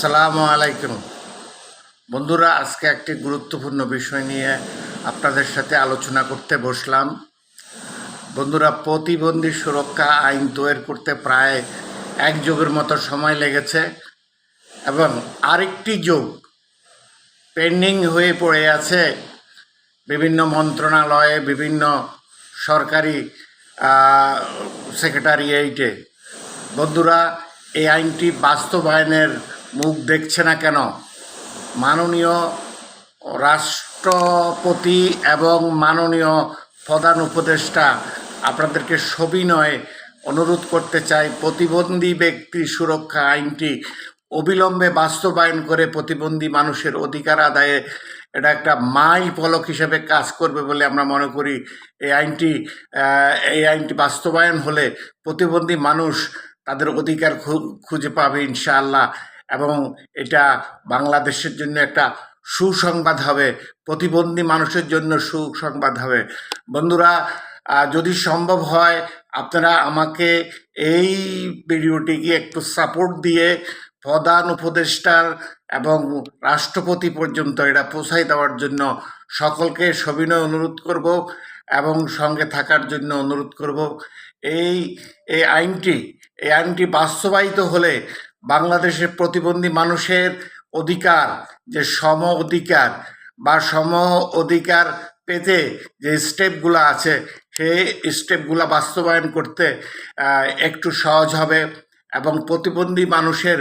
আসসালামু আলাইকুম বন্ধুরা, আজকে একটি গুরুত্বপূর্ণ বিষয় নিয়ে আপনাদের সাথে আলোচনা করতে বসলাম। বন্ধুরা, প্রতিবন্ধী সুরক্ষা আইন তৈরি করতে প্রায় এক যুগের মতো সময় লেগেছে এবং আরেকটি যুগ পেন্ডিং হয়ে পড়ে আছে বিভিন্ন মন্ত্রণালয়ে, বিভিন্ন সরকারি সেক্রেটারিয়েটে। বন্ধুরা, এই আইনটি বাস্তবায়নের মুখ দেখছে না কেন? মাননীয় রাষ্ট্রপতি এবং মাননীয় প্রধান উপদেষ্টা, আপনাদেরকে সবিনয়ে অনুরোধ করতে চাই, প্রতিবন্ধী ব্যক্তি সুরক্ষা আইনটি অবিলম্বে বাস্তবায়ন করে প্রতিবন্ধী মানুষের অধিকার আদায়ে এটা একটা মাইল ফলক হিসেবে কাজ করবে বলে আমরা মনে করি। এই আইনটি বাস্তবায়ন হলে প্রতিবন্ধী মানুষ তাদের অধিকার খুঁজে পাবে ইনশাআল্লাহ, এবং এটা বাংলাদেশের জন্য একটা সুসংবাদ হবে, প্রতিবন্ধী মানুষের জন্য সুসংবাদ হবে। বন্ধুরা, যদি সম্ভব হয় আপনারা আমাকে এই ভিডিওটিকে একটু সাপোর্ট দিয়ে প্রধান উপদেষ্টার এবং রাষ্ট্রপতি পর্যন্ত এটা পৌঁছাই দেওয়ার জন্য সকলকে সবিনয় অনুরোধ করব এবং সঙ্গে থাকার জন্য অনুরোধ করব। এই এই আইনটি বাস্তবায়িত হলে বাংলাদেশের প্রতিবন্ধী মানুষের অধিকার, যে সম অধিকার পেতে যে স্টেপগুলো আছে, সেই স্টেপগুলো বাস্তবায়ন করতে একটু সহজ হবে এবং প্রতিবন্ধী মানুষের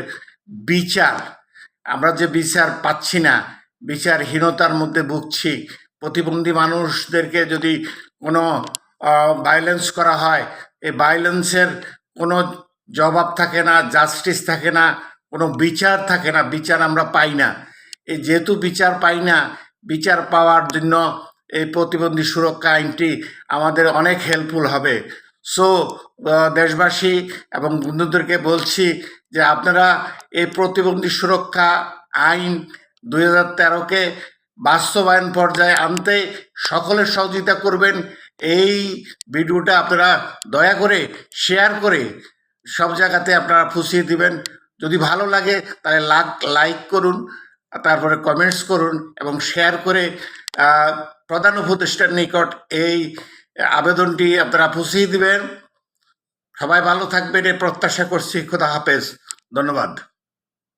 বিচার, আমরা যে বিচার পাচ্ছি না, বিচারহীনতার মধ্যে ভুগছি। প্রতিবন্ধী মানুষদেরকে যদি কোনো ভায়োলেন্স করা হয়, এই ভায়োলেন্সের কোনো জবাব থাকে না, জাস্টিস থাকে না, কোনো বিচার থাকে না, বিচার আমরা পাই না। এই যেহেতু বিচার পাই না, বিচার পাওয়ার জন্য এই প্রতিবন্ধী সুরক্ষা আইনটি আমাদের অনেক হেল্পফুল হবে। সো দেশবাসী এবং বন্ধুদেরকে বলছি যে আপনারা এই প্রতিবন্ধী সুরক্ষা আইন 2013কে বাস্তবায়ন পর্যায়ে আনতে সকলের সহযোগিতা করবেন। এই ভিডিওটা আপনারা দয়া করে শেয়ার করে সব জায়গাতে আপনারা ফুসিয়ে দিবেন। যদি ভালো লাগে তাহলে লাইক করুন, তারপরে কমেন্টস করুন এবং শেয়ার করে প্রধান উপদেষ্টার নিকট এই আবেদনটি আপনারা পৌঁছিয়ে দিবেন। সবাই ভালো থাকবেন, এ প্রত্যাশা করছি। খোদা হাফেজ, ধন্যবাদ।